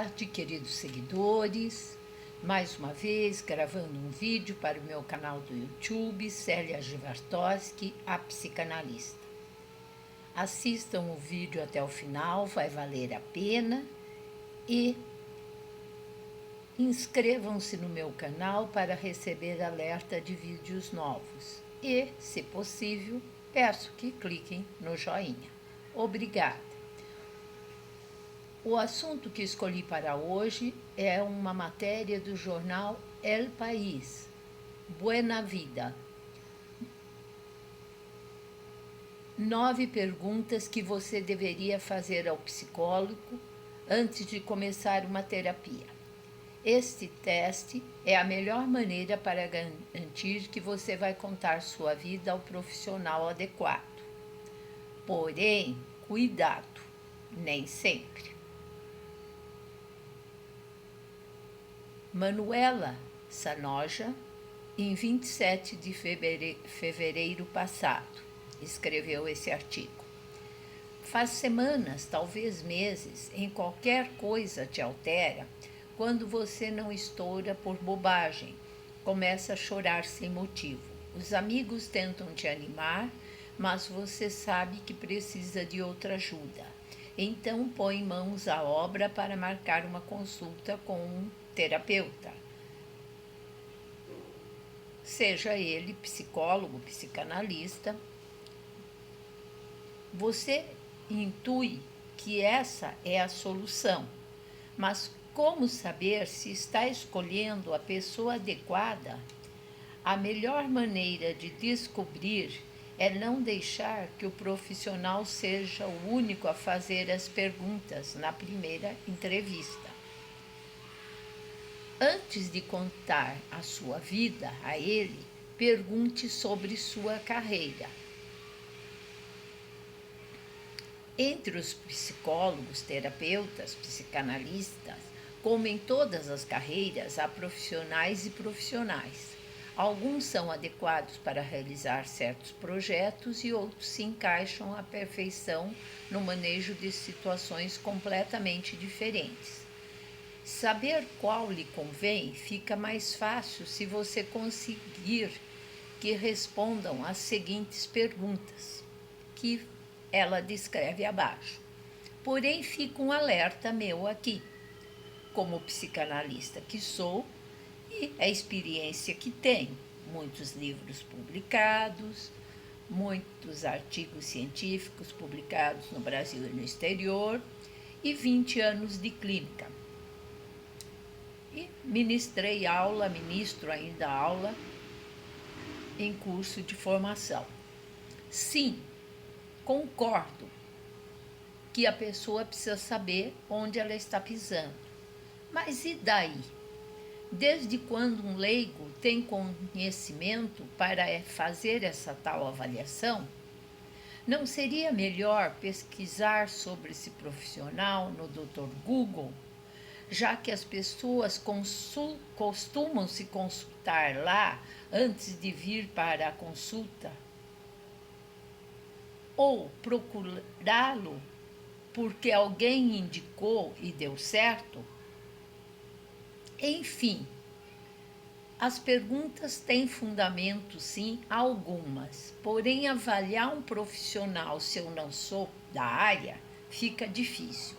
tarde, queridos seguidores. Mais uma vez gravando um vídeo para o meu canal do YouTube, Célia Givartowski, a psicanalista. Assistam o vídeo até o final, vai valer a pena. E inscrevam-se no meu canal para receber alerta de vídeos novos. E, se possível, peço que cliquem no joinha. Obrigada. O assunto que escolhi para hoje é uma matéria do jornal El País, Buena Vida. 9 perguntas que você deveria fazer ao psicólogo antes de começar uma terapia. Este teste é a melhor maneira para garantir que você vai contar sua vida ao profissional adequado. Porém, cuidado, nem sempre. Manuela Sanoja, em 27 de fevereiro passado, escreveu esse artigo. Faz semanas, talvez meses, em qualquer coisa te altera, quando você não estoura por bobagem, começa a chorar sem motivo. Os amigos tentam te animar, mas você sabe que precisa de outra ajuda. Então põe mãos à obra para marcar uma consulta com um terapeuta. Seja ele psicólogo, psicanalista. Você intui que essa é a solução, mas como saber se está escolhendo a pessoa adequada? A melhor maneira de descobrir é não deixar que o profissional seja o único a fazer as perguntas na primeira entrevista. Antes de contar a sua vida a ele, pergunte sobre sua carreira. Entre os psicólogos, terapeutas, psicanalistas, como em todas as carreiras, há profissionais e profissionais. Alguns são adequados para realizar certos projetos e outros se encaixam à perfeição no manejo de situações completamente diferentes. Saber qual lhe convém fica mais fácil se você conseguir que respondam as seguintes perguntas, que ela descreve abaixo. Porém, fica um alerta meu aqui. Como psicanalista que sou e a experiência que tenho, muitos livros publicados, muitos artigos científicos publicados no Brasil e no exterior e 20 anos de clínica. E ministro ainda aula em curso de formação. Sim, concordo que a pessoa precisa saber onde ela está pisando. Mas e daí? Desde quando um leigo tem conhecimento para fazer essa tal avaliação? Não seria melhor pesquisar sobre esse profissional no Dr. Google, já que as pessoas costumam se consultar lá antes de vir para a consulta? Ou procurá-lo porque alguém indicou e deu certo? Enfim, as perguntas têm fundamento, sim, algumas. Porém, avaliar um profissional se eu não sou da área fica difícil.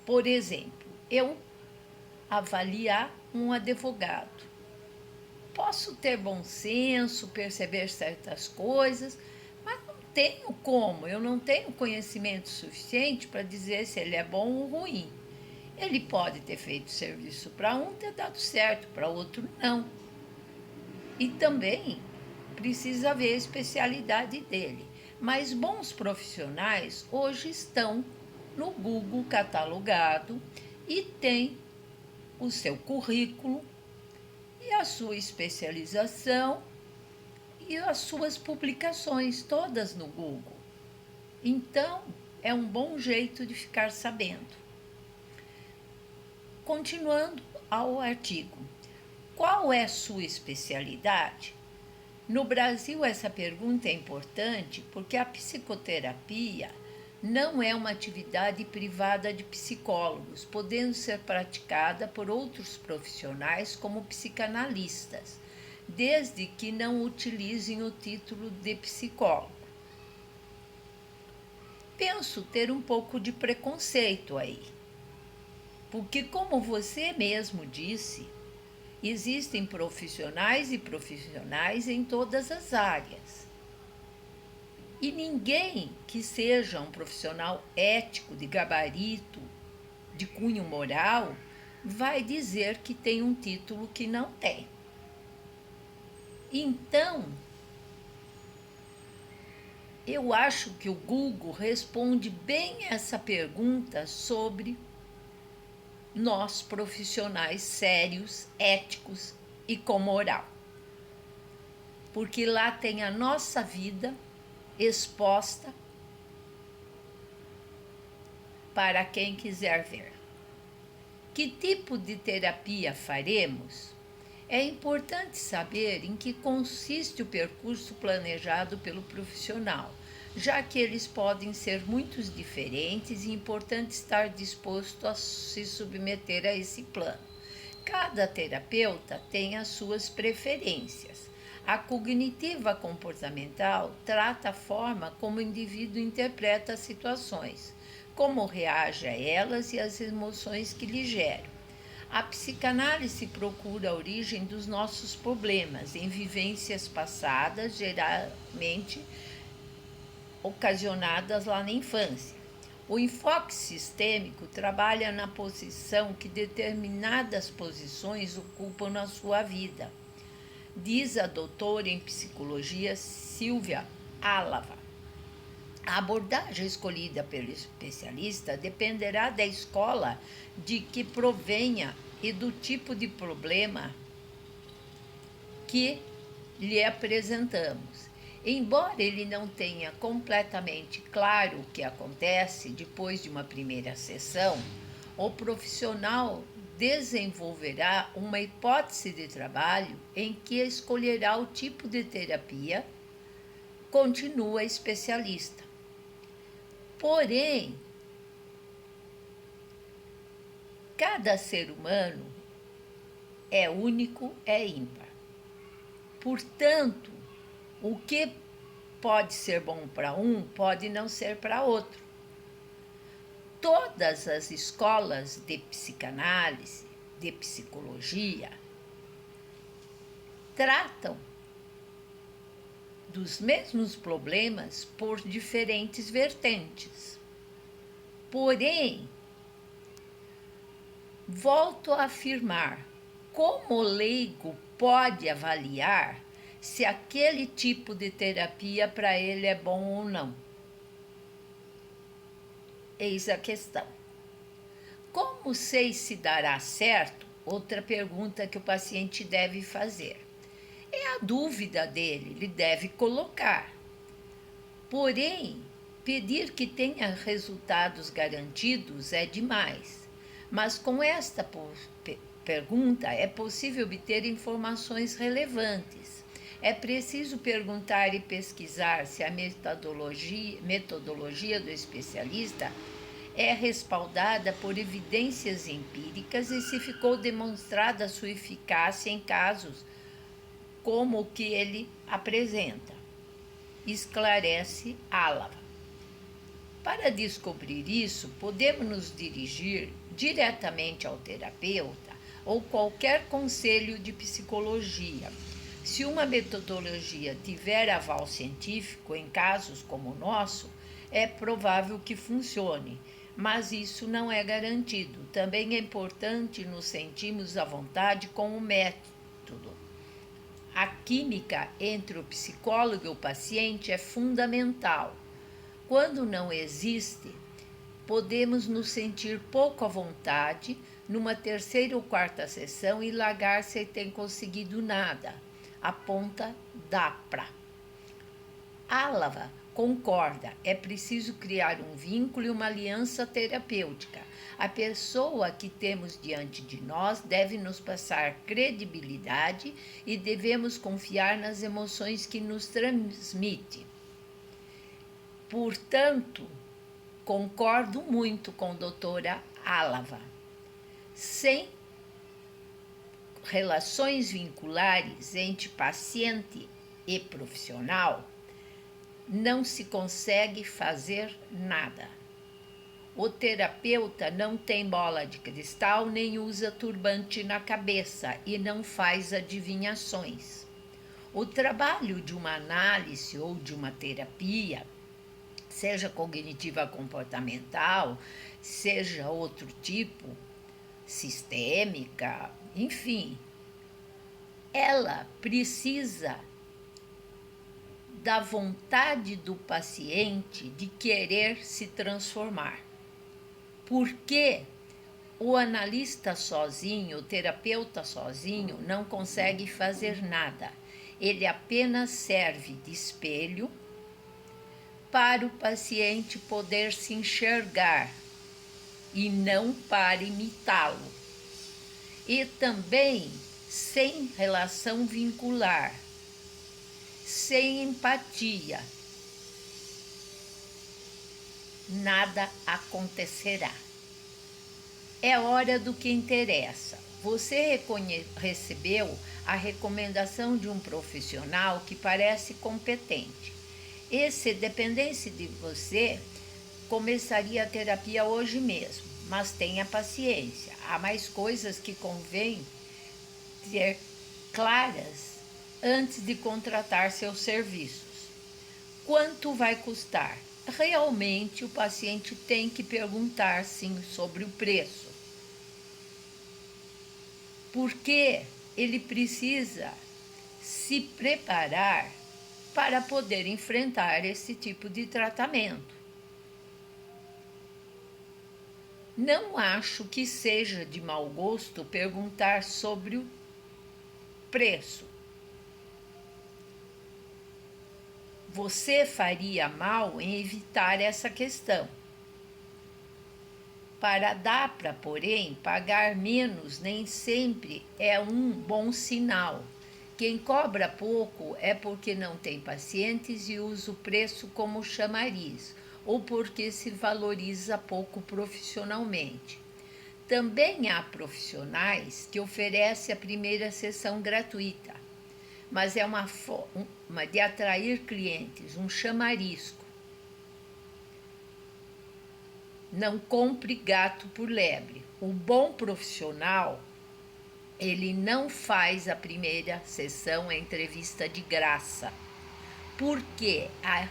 Por exemplo, eu avaliar um advogado. Posso ter bom senso, perceber certas coisas, mas não tenho como, eu não tenho conhecimento suficiente para dizer se ele é bom ou ruim. Ele pode ter feito serviço para um, ter dado certo, para outro não. E também precisa ver a especialidade dele. Mas bons profissionais hoje estão no Google catalogado e tem o seu currículo e a sua especialização e as suas publicações todas no Google. Então, é um bom jeito de ficar sabendo. Continuando ao artigo. Qual é sua especialidade? No Brasil, essa pergunta é importante porque a psicoterapia não é uma atividade privada de psicólogos, podendo ser praticada por outros profissionais como psicanalistas, desde que não utilizem o título de psicólogo. Penso ter um pouco de preconceito aí, porque, como você mesmo disse, existem profissionais e profissionais em todas as áreas. E ninguém que seja um profissional ético, de gabarito, de cunho moral, vai dizer que tem um título que não tem. Então, eu acho que o Google responde bem essa pergunta sobre nós profissionais sérios, éticos e com moral. Porque lá tem a nossa vida exposta para quem quiser ver. Que tipo de terapia faremos? É importante saber em que consiste o percurso planejado pelo profissional, já que eles podem ser muito diferentes e é importante estar disposto a se submeter a esse plano. Cada terapeuta tem as suas preferências. A cognitiva comportamental trata a forma como o indivíduo interpreta as situações, como reage a elas e as emoções que lhe geram. A psicanálise procura a origem dos nossos problemas em vivências passadas, geralmente ocasionadas lá na infância. O enfoque sistêmico trabalha na posição que determinadas posições ocupam na sua vida, diz a doutora em psicologia Silvia Álava. A abordagem escolhida pelo especialista dependerá da escola de que provenha e do tipo de problema que lhe apresentamos. Embora ele não tenha completamente claro o que acontece depois de uma primeira sessão, o profissional desenvolverá uma hipótese de trabalho em que escolherá o tipo de terapia, continua a especialista. Porém, cada ser humano é único, é ímpar. Portanto, o que pode ser bom para um, pode não ser para outro. Todas as escolas de psicanálise, de psicologia, tratam dos mesmos problemas por diferentes vertentes. Porém, volto a afirmar, como o leigo pode avaliar se aquele tipo de terapia para ele é bom ou não? Eis a questão. Como sei se dará certo? Outra pergunta que o paciente deve fazer. É a dúvida dele, ele deve colocar. Porém, pedir que tenha resultados garantidos é demais. Mas com esta pergunta é possível obter informações relevantes. É preciso perguntar e pesquisar se a metodologia do especialista é respaldada por evidências empíricas e se ficou demonstrada sua eficácia em casos como o que ele apresenta, esclarece Álava. Para descobrir isso, podemos nos dirigir diretamente ao terapeuta ou qualquer conselho de psicologia. Se uma metodologia tiver aval científico em casos como o nosso, é provável que funcione, mas isso não é garantido. Também é importante nos sentirmos à vontade com o método. A química entre o psicólogo e o paciente é fundamental. Quando não existe, podemos nos sentir pouco à vontade numa terceira ou quarta sessão e largar sem ter conseguido nada. Aponta Dapra. Álava concorda, é preciso criar um vínculo e uma aliança terapêutica. A pessoa que temos diante de nós deve nos passar credibilidade e devemos confiar nas emoções que nos transmite. Portanto, Concordo muito com a doutora Álava. Sem relações vinculares entre paciente e profissional, não se consegue fazer nada. O terapeuta não tem bola de cristal, nem usa turbante na cabeça e não faz adivinhações. O trabalho de uma análise ou de uma terapia, seja cognitiva comportamental, seja outro tipo, sistêmica, enfim, ela precisa da vontade do paciente de querer se transformar. Porque o analista sozinho, o terapeuta sozinho, não consegue fazer nada. Ele apenas serve de espelho para o paciente poder se enxergar e não para imitá-lo. E também sem relação vincular, sem empatia, nada acontecerá. É hora do que interessa. Você recebeu a recomendação de um profissional que parece competente. E se dependesse de você, começaria a terapia hoje mesmo, mas tenha paciência. Há mais coisas que convém ter claras antes de contratar seus serviços. Quanto vai custar? Realmente o paciente tem que perguntar sim sobre o preço. Porque ele precisa se preparar para poder enfrentar esse tipo de tratamento. Não acho que seja de mau gosto perguntar sobre o preço. Você faria mal em evitar essa questão. Para dar para, porém, pagar menos nem sempre é um bom sinal. Quem cobra pouco é porque não tem pacientes e usa o preço como chamariz, ou porque se valoriza pouco profissionalmente. Também há profissionais que oferecem a primeira sessão gratuita, mas é uma forma de atrair clientes, um chamarisco. Não compre gato por lebre. O bom profissional, ele não faz a primeira sessão, a entrevista de graça, porque a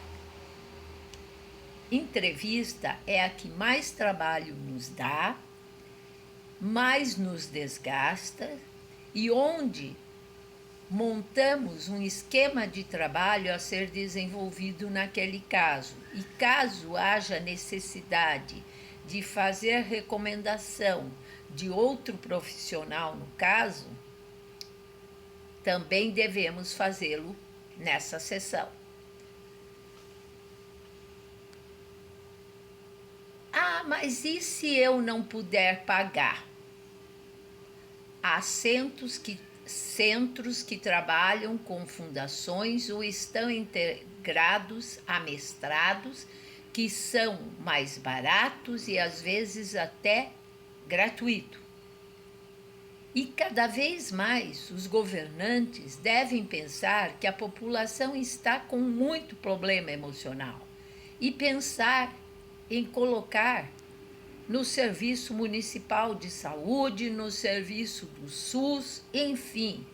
entrevista é a que mais trabalho nos dá, mais nos desgasta e onde montamos um esquema de trabalho a ser desenvolvido naquele caso. E caso haja necessidade de fazer recomendação de outro profissional no caso, também devemos fazê-lo nessa sessão. Ah, mas e se eu não puder pagar? Há centros que trabalham com fundações ou estão integrados a mestrados que são mais baratos e às vezes até gratuito. E cada vez mais os governantes devem pensar que a população está com muito problema emocional e pensar em colocar no Serviço Municipal de Saúde, no serviço do SUS, enfim,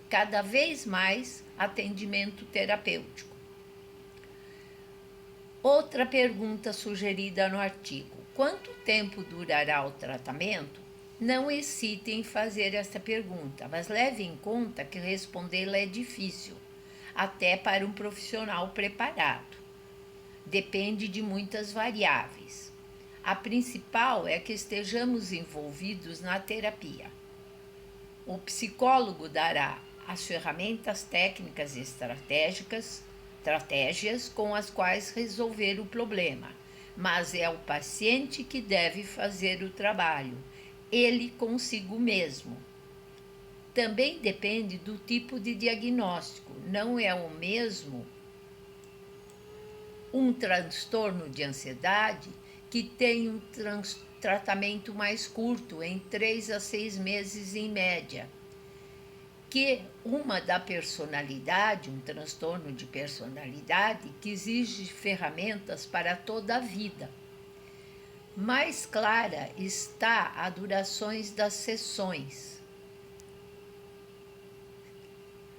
cada vez mais atendimento terapêutico. Outra pergunta sugerida no artigo: quanto tempo durará o tratamento? Não hesite em fazer essa pergunta, mas leve em conta que respondê-la é difícil, até para um profissional preparado. Depende de muitas variáveis. A principal é que estejamos envolvidos na terapia. O psicólogo dará as ferramentas técnicas e estratégias com as quais resolver o problema, mas é o paciente que deve fazer o trabalho, ele consigo mesmo. Também depende do tipo de diagnóstico, não é o mesmo um transtorno de ansiedade que tem um tratamento mais curto, em 3 a 6 meses em média, que uma da personalidade, um transtorno de personalidade, que exige ferramentas para toda a vida. Mais clara está a durações das sessões,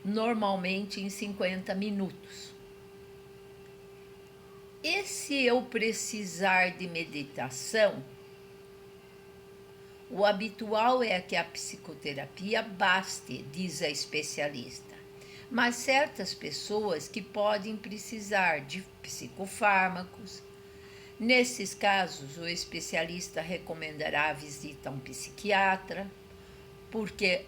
normalmente em 50 minutos. E se eu precisar de meditação, o habitual é que a psicoterapia baste, diz a especialista. Mas certas pessoas que podem precisar de psicofármacos. Nesses casos, o especialista recomendará a visita a um psiquiatra, porque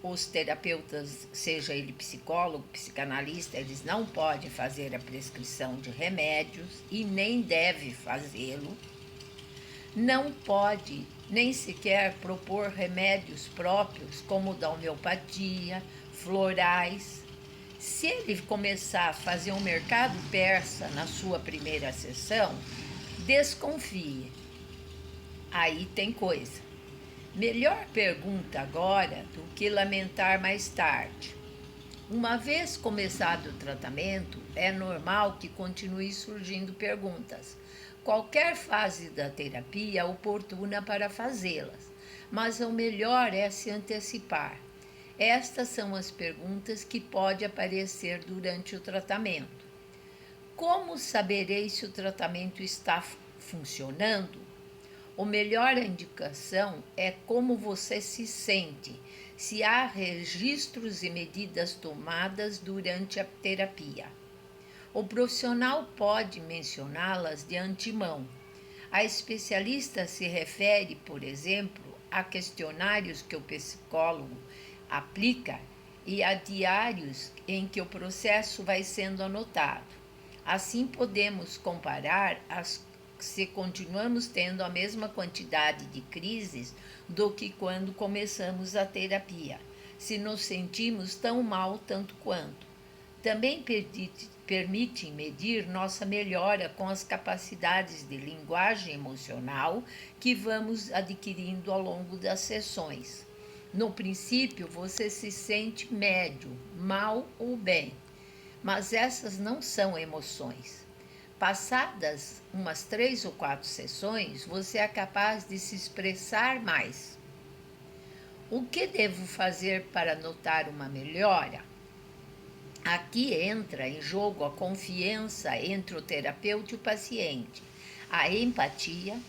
os terapeutas, seja ele psicólogo, psicanalista, eles não podem fazer a prescrição de remédios e nem deve fazê-lo. Não pode nem sequer propor remédios próprios, como da homeopatia, florais. Se ele começar a fazer um mercado persa na sua primeira sessão, desconfie. Aí tem coisa. Melhor pergunta agora do que lamentar mais tarde. Uma vez começado o tratamento, é normal que continue surgindo perguntas. Qualquer fase da terapia é oportuna para fazê-las, mas o melhor é se antecipar. Estas são as perguntas que podem aparecer durante o tratamento. Como saberei se o tratamento está funcionando? A melhor indicação é como você se sente, se há registros e medidas tomadas durante a terapia. O profissional pode mencioná-las de antemão. A especialista se refere, por exemplo, a questionários que o psicólogo aplica e a diários em que o processo vai sendo anotado. Assim, podemos comparar se continuamos tendo a mesma quantidade de crises do que quando começamos a terapia, se nos sentimos tão mal tanto quanto. Também permite medir nossa melhora com as capacidades de linguagem emocional que vamos adquirindo ao longo das sessões. No princípio, você se sente médio, mal ou bem, mas essas não são emoções. Passadas umas 3 ou 4 sessões, você é capaz de se expressar mais. O que devo fazer para notar uma melhora? Aqui entra em jogo a confiança entre o terapeuta e o paciente, a empatia,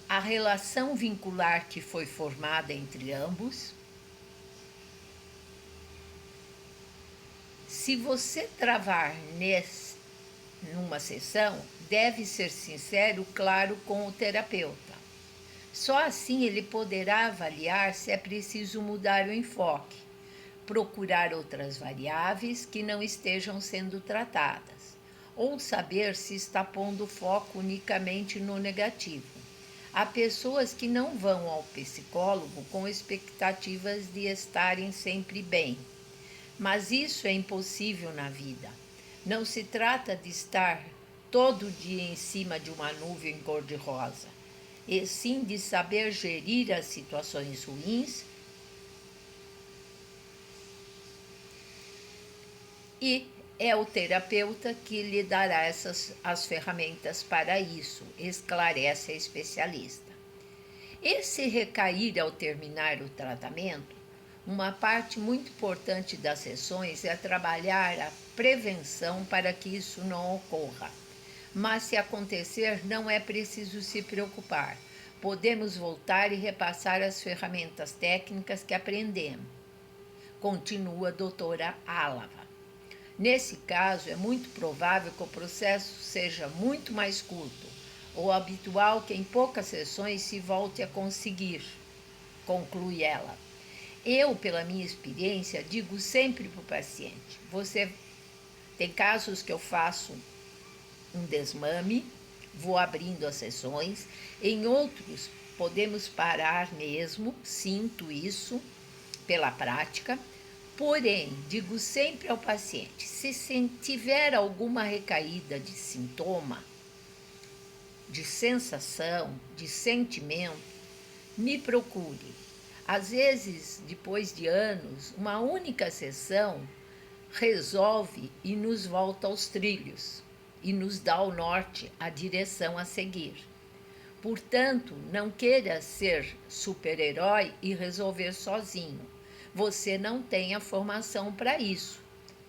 a relação vincular que foi formada entre ambos. Se você travar numa sessão, deve ser sincero, claro com o terapeuta. Só assim ele poderá avaliar se é preciso mudar o enfoque, procurar outras variáveis que não estejam sendo tratadas, ou saber se está pondo foco unicamente no negativo. Há pessoas que não vão ao psicólogo com expectativas de estarem sempre bem, mas isso é impossível na vida. Não se trata de estar todo dia em cima de uma nuvem cor-de-rosa, e sim de saber gerir as situações ruins e é o terapeuta que lhe dará as ferramentas para isso, esclarece a especialista. E se recair ao terminar o tratamento, uma parte muito importante das sessões é trabalhar a prevenção para que isso não ocorra. Mas se acontecer, não é preciso se preocupar. Podemos voltar e repassar as ferramentas técnicas que aprendemos. Continua a doutora Álava. Nesse caso, é muito provável que o processo seja muito mais curto. O habitual que em poucas sessões se volte a conseguir, conclui ela. Eu, pela minha experiência, digo sempre para o paciente, tem casos que eu faço um desmame, vou abrindo as sessões, em outros podemos parar mesmo, sinto isso pela prática, porém, digo sempre ao paciente, se tiver alguma recaída de sintoma, de sensação, de sentimento, me procure. Às vezes, depois de anos, uma única sessão resolve e nos volta aos trilhos e nos dá ao norte, a direção a seguir. Portanto, não queira ser super-herói e resolver sozinho. Você não tem a formação para isso.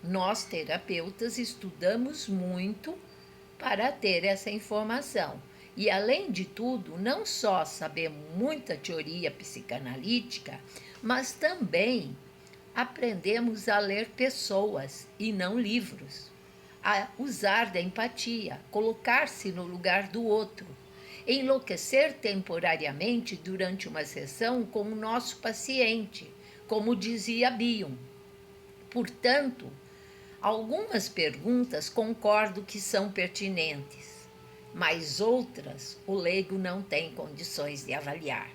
Nós, terapeutas, estudamos muito para ter essa informação. E, além de tudo, não só sabemos muita teoria psicanalítica, mas também aprendemos a ler pessoas e não livros, a usar da empatia, colocar-se no lugar do outro, enlouquecer temporariamente durante uma sessão com o nosso paciente, como dizia Bion. Portanto, algumas perguntas concordo que são pertinentes, mas outras o leigo não tem condições de avaliar.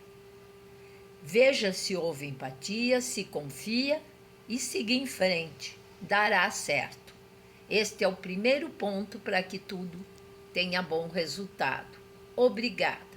Veja se houve empatia, se confia e siga em frente. Dará certo. Este é o primeiro ponto para que tudo tenha bom resultado. Obrigada.